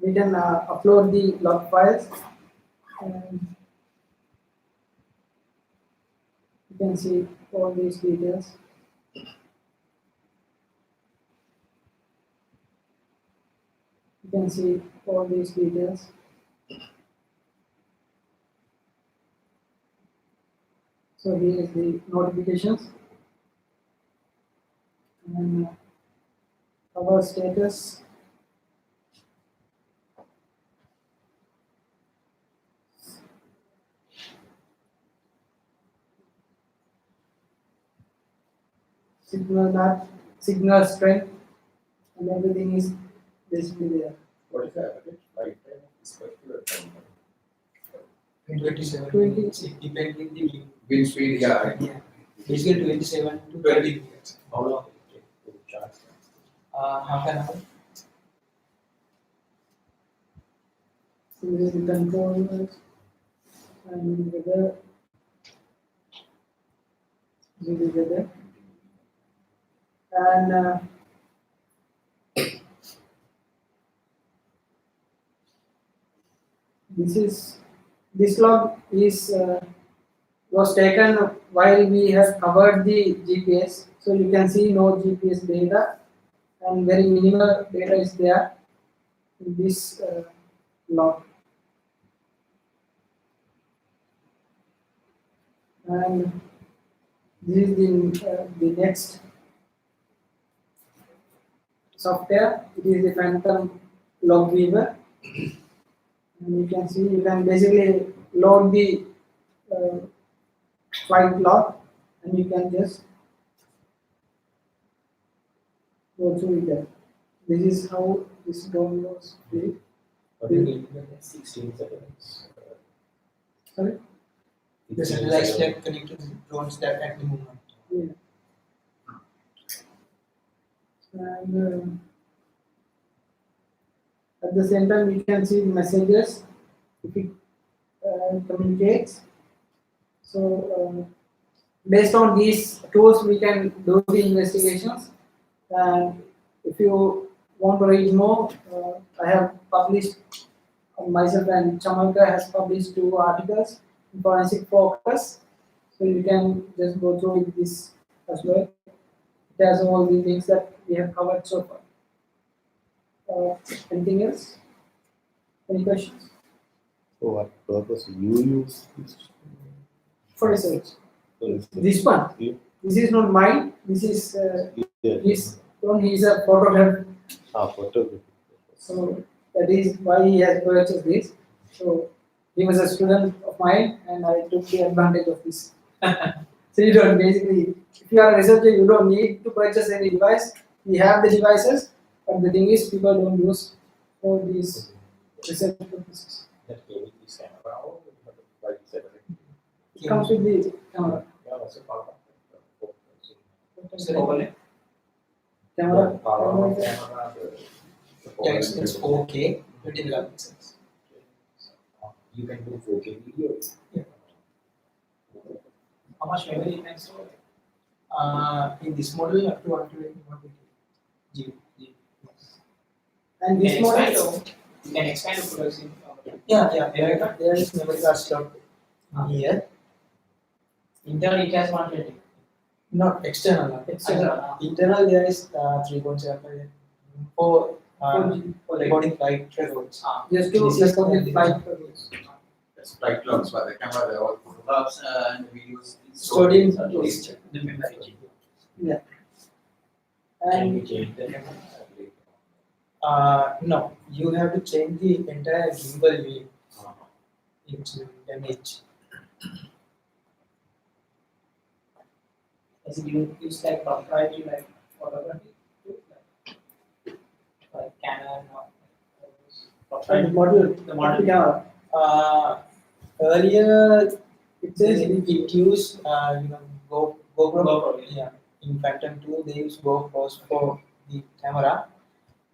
we can upload the log files, and you can see all these details. You can see all these details. So here is the notifications and our status. Signal map, signal strength, and everything is basically there. What is the average lifetime of this particular camera? 27 20. minutes, it depends on the wind. Wind speed, yeah. Yeah. Basically 27 to 20 30 minutes. How long it take to charge? Half an hour. So this is the control and weather. This is weather. And this log is was taken while we have covered the GPS. So you can see no GPS data and very minimal data is there in this log. And this is the next software. It is the Phantom Log Weaver. And you can see, you can basically load the flight log and you can just go through it there. This is how this drone was built. But you need 16 seconds. Sorry? The satellites that connect to the drones that at the moment. Yeah. And at the same time, you can see the messages if it communicates. So based on these tools, we can do the investigations. And if you want to read more, I have published, myself and Chamalka has published 2 articles in Forensic Focus. So you can just go through this as well. It has all the things that we have covered so far. Anything else? Any questions? For what purpose you use this? For research. For research? This one. Yeah. This is not mine. This is Yeah. his one. He is a photographer. Photography. So that is why he has purchased this. So he was a student of mine, and I took the advantage of this. So you don't basically, if you are a researcher, you don't need to purchase any device. We have the devices, but the thing is, people don't use for these research purposes. That came with this camera or you have to buy it separately? It comes with the camera. Yeah, that's a part of it. So overlay. Camera. Power of camera. camera, Yeah, it's 4K, 20 megapixels. You can do 4K video. How much memory you can store? In this model, up to 120 GB. Yes. And You this can model. expand or you can expand the producing. Yeah, there is memory card stored here. Internal it has 120. Not external. External. Internal there is 3.75 for recording flight records. Just to This is record the the- flight purpose. That's flight logs for the camera, they all photographs and videos. Stored in List the memory. Yeah. Can we And change the camera? No, you have to change the entire gimbal view into damage. As you use like proprietary like photography, like Canon or the proprietary. model, The model. camera. Earlier, It says it used GoPro. GoPro, Yeah, in Phantom 2 they use GoPros for the camera.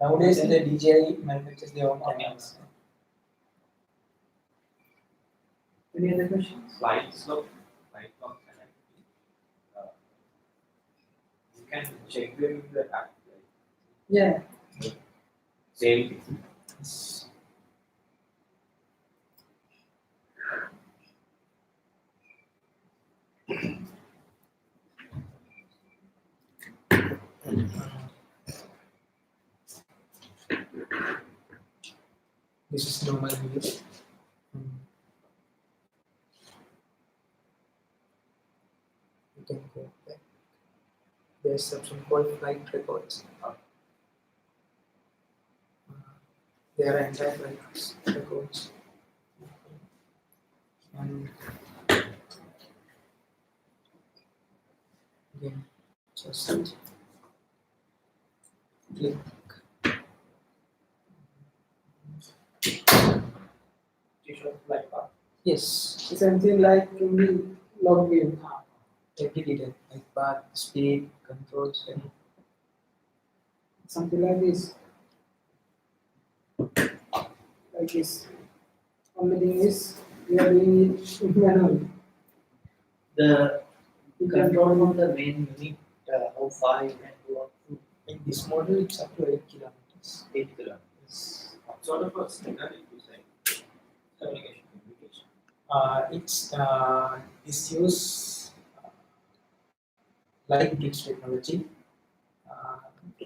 Nowadays Okay. the DJI manufactures their own Okay. cameras. Any other questions? Flight log connectivity. You can check them in the app, right? Yeah. Same thing. This is normal view. You can go back. There's something called flight records. There are entire flight records. And again, just click. You show like that. Yes, Something like in the log view. every detail like path, speed, controls, and Something like this. Like this. Only thing is we are doing it manually. The You can control draw from the main unit, how far you can go up to in this model it's up to 8 kilometers. 8 kilometers. What sort of a signal it is like? Communication. It's use light bridge technology.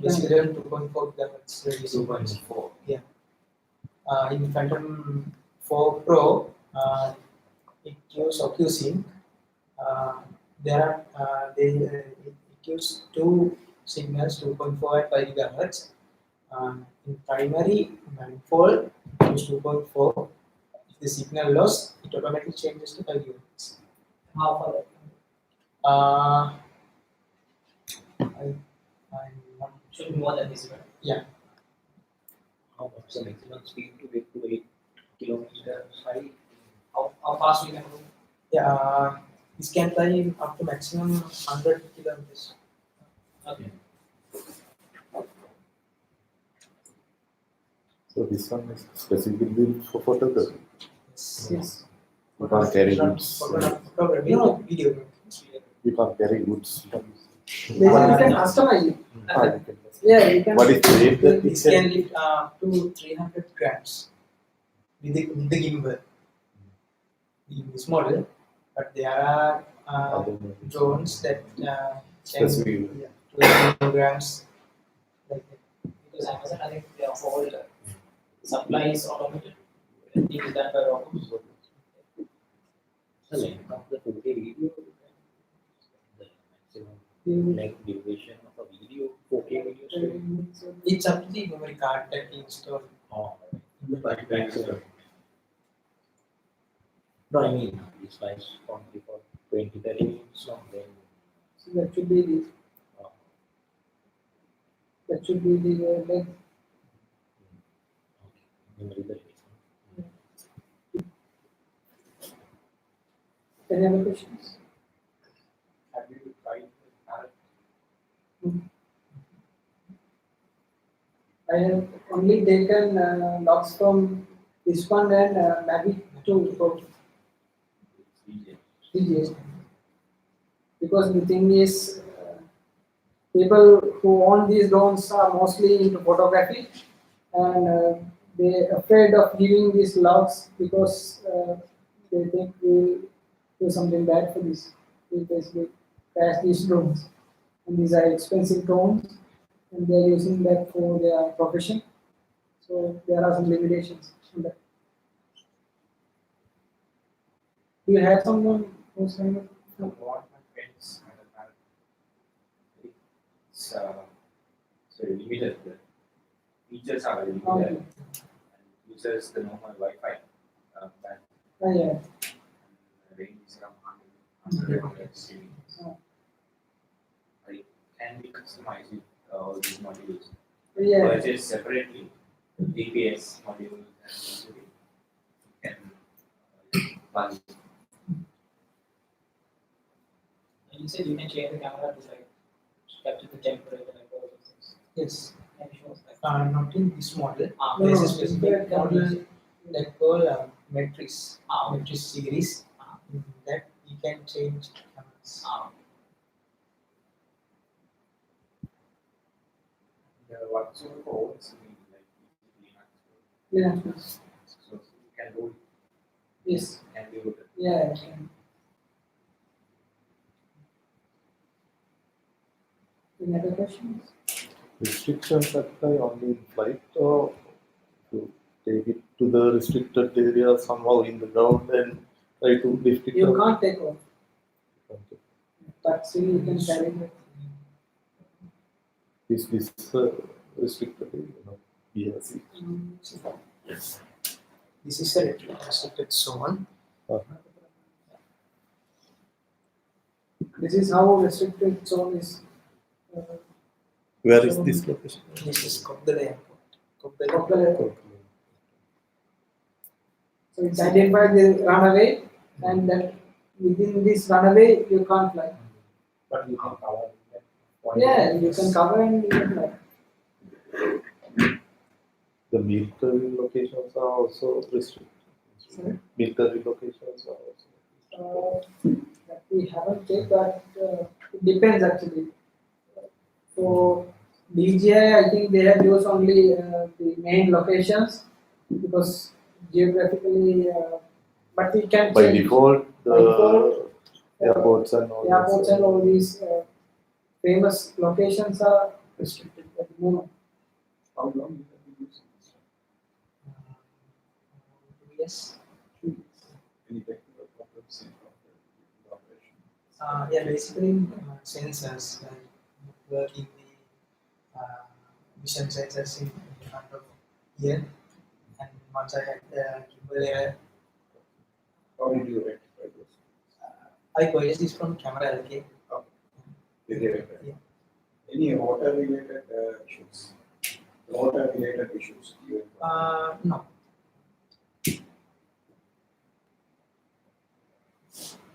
Basically around 2.4 gigahertz radiation. 2.4. In Phantom 4 Pro, it gives OcuSync. It gives two signals, 2.4 and 5 gigahertz. In primary manifold, it gives 2.4. If the signal loss, it automatically changes to 5 gigahertz. How far that? I'm not Should be more than this, right? Yeah. How much the maximum speed to get to 8 kilometers high? How fast we can go? Yeah, this can fly up to maximum 100 kilometers. Okay. So this one is specifically built for photography. Yes. You can't carry goods. Photography, No. video. You can't carry goods. Basically, you can customize it. Ah, you can. Yeah, you can. What is the weight that This it can can? lift up to 300 grams with the gimbal in this model. But there are Other drones that can Specific. 20 kilograms. Like that. Because Amazon, I think their whole supply is automated. Everything is done by robots. The length of the 2K video, the maximum length duration of a video, 4K video stream. It's up to the memory card that you install. Oh, but maximum. No, I mean, this flies only for 20-30 minutes long, then So that should be the uh, that should be the length. memory the release. Any other questions? Have you tried the parrot? I have only taken logs from this one and Mavic 2 for It's DJ. 3Gs. Because the thing is, people who own these drones are mostly into photography, and they're afraid of giving these logs because they think we'll do something bad for this. We basically crash these drones, and these are expensive drones, and they're using that for their profession. So there are some limitations on that. Do you have someone who's kind of What my friends had a parrot. It's so limited. The features are very limited. okay? And uses the normal Wi-Fi. That Yeah. the range is around 100 megahertz. Oh. I can be customized with all these modules. Yeah. Purchase separately, GPS module and you can plug. And you said you can change the camera to like capture the temperature and all those things. Yes. Can you show us like Not in this model. No, There's a no, specific that- model that called Matrix. okay. Matrix series. In that you can change cameras. What sort of codes you need, like Yeah. so you can do it, Yes. can do it. Yeah. Any other questions? Restrictions apply only in flight or to take it to the restricted area somehow in the ground and try to lift it You up? can't take off, Okay. but still you can carry it. Is this restricted area? No. Yes. Yes. This is a restricted zone. This is how restricted zone is. Uh, Where is this location? This is Koppal Airport. Koppal Koppal. So it's identified the runaway, and that within this runaway you can't fly. But you can cover that point. Yeah, you can cover and you can fly. The military locations are also restricted. Sorry? Military locations are also. That we haven't checked, but it depends actually. So DJI, I think they have used only the main locations because geographically, but we can By change. default, the By default, airports and all. Airports and all these famous locations are restricted at the moment. How long you have been using this? Yes. Any technical problems in the operation? Yeah, basically sensors like working the vision sensors in front of here, and once I had the gimbal layer, How did you rectify those? I purchased this from camera LK. Did they rectify? Yeah. Any water related issues? Water related issues? No.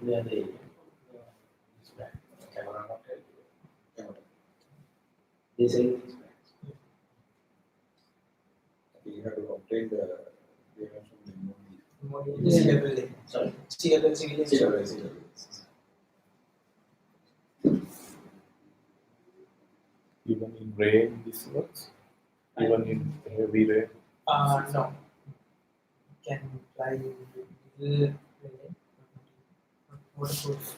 Yeah, the camera not Camera. They say these bags. You have to obtain the data from the movie. CWL. Sorry. CWL civilian. Even in rain, this works. Even in heavy rain. No. Can fly in little waterproof.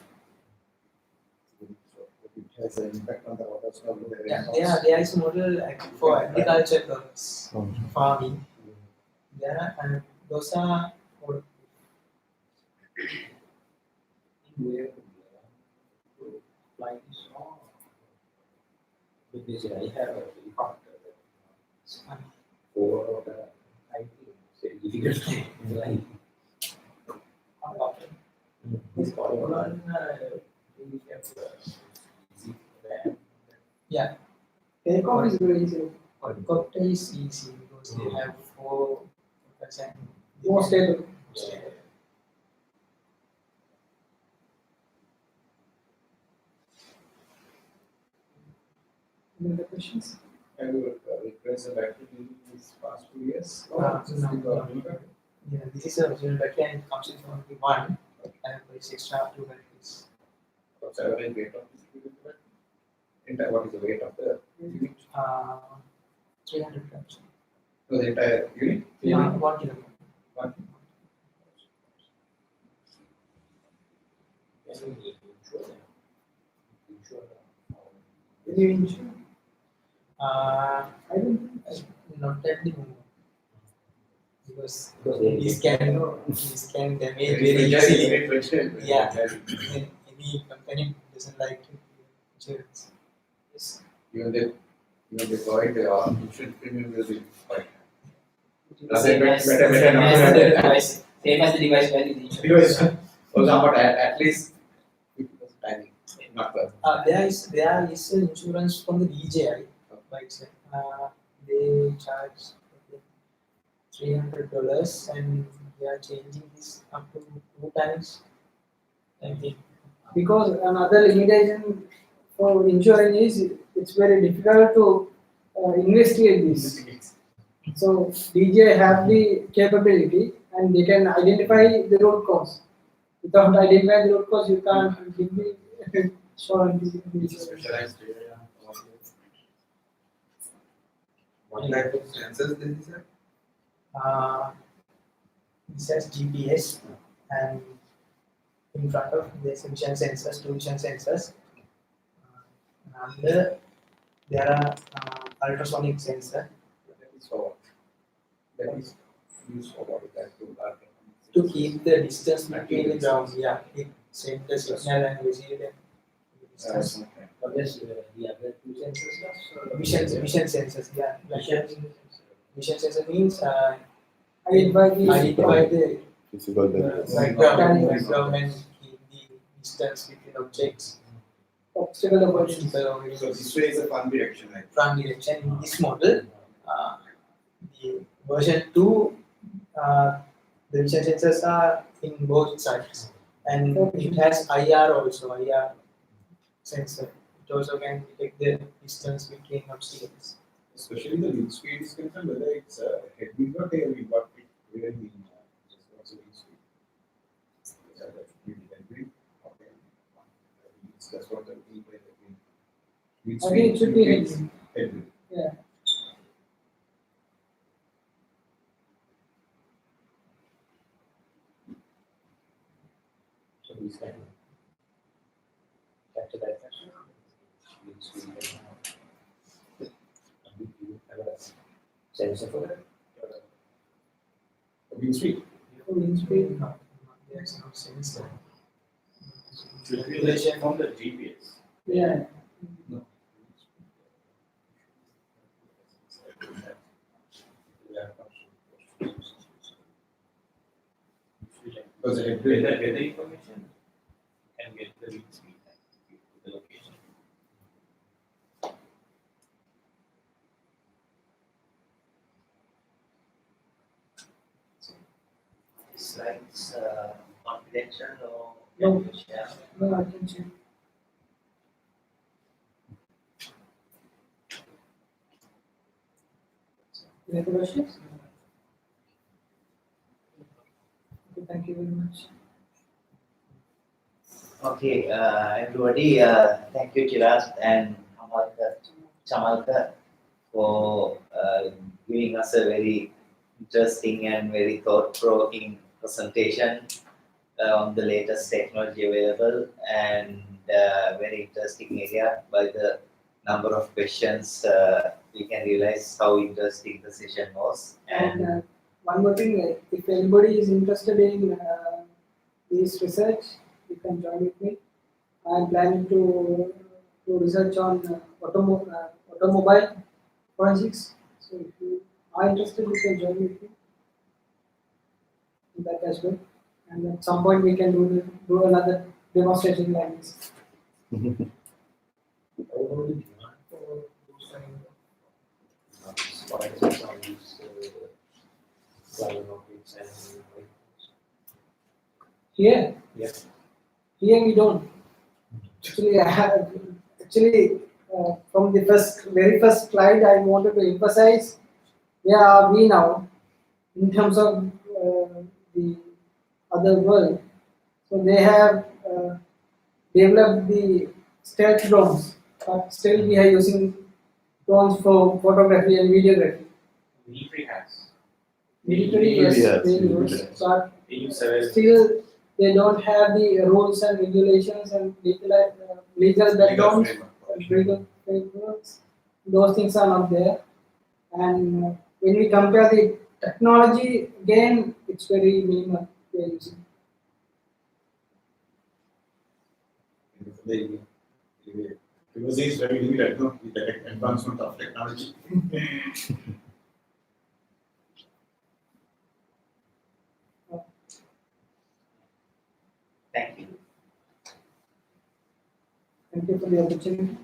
It has an impact on the water smell. Yeah, there is a model for agriculture purpose, farming. There and those are waterproof. Flying song. Because I have a helicopter. For the I think it's a difficult thing. Like this one, we have Yeah, Telecom is very easy. helicopter is easy because they have 4%. More stable. Any other questions? Have you replaced the battery in these past 2 years? No. Yeah, this is a original battery and it comes with only one. I have purchased extra 2 batteries. What's the average weight of this unit? What is the weight of the unit? 300 grams. So the entire unit? 1 kilogram. One. Any insurance? I don't not at the moment. Because they these can damage very easily. Yeah. And any company doesn't like to give insurance. Yes. Even they provide the insurance premium will be quite Same as the device. Same as the device value. the insurance. high. Also, but at least 50% timing, not the. There is an insurance from the DJI, like they charge $300 and they are changing this up to 2 times. I think. Because another limitation for insurance is it's very difficult to investigate this. So DJI have the capability and they can identify the root cause. Without identifying the root cause, you can't give the insurance. Specialized area. What type of sensors this is? This has GPS and in front of there's vision sensors, 2 vision sensors. And there are ultrasonic sensor. So that is used for what is that To keep the distance between the ground, yeah, it sends the signal and receive the distance. Yes, the other two sensors are Vision sensors, yeah. Vision sensor means identify the Physical distance. background and keep the distance between objects. obstacle avoidance. So this way is a fun direction, right? front direction in this model, the version 2, the vision sensors are in both sides, and it has IR also, IR sensor. It also can detect the distance between obstacles. Especially the wind speed is concerned, whether it's headwind or tailwind, what it really means. Just what's the wind speed? That should be headwind or tailwind. That's what the wind by the wind. Wind I think it should be speed headwind. headwind. Yeah. So we can capture that pressure. Have a sensor for that. Wind speed. Wind speed. No, there's no sensor. Calculation from the GPS. Yeah. No. Because the headwind. Weather information can get the wind speed and the location. Slides confidential or No. can you share? No, I can check. Any other questions? Okay, thank you very much. Okay, everybody, thank you Chiraz and Chamalka for giving us a very interesting and very thought-provoking presentation on the latest technology available, and very interesting area. By the number of questions, we can realize how interesting the session was. And one more thing, if anybody is interested in this research, you can join with me. I'm planning to research on automobile forensics. So if you are interested, you can join with me in that as well. And at some point, we can do another demonstration like this. Overall, the demand for those kind of spiders are these flying rockets and Here, yeah. here we don't. Actually, from the very first slide, I wanted to emphasize where are we now in terms of the other world. So they have developed the stealth drones, but still we are using drones for photography and videography. Military has. Military, yes, Yes, they military use, has. but They use several. still they don't have the rules and regulations and legal backgrounds. Legal frameworks. Those things are not there. And when we compare the technology, again, it's very minimal we are using. Because it's very limited, no, with the advancement of technology. Thank you. Thank you for the opportunity.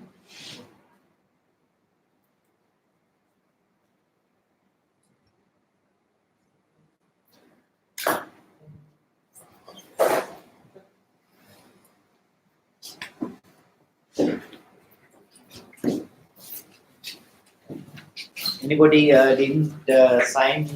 Anybody didn't sign?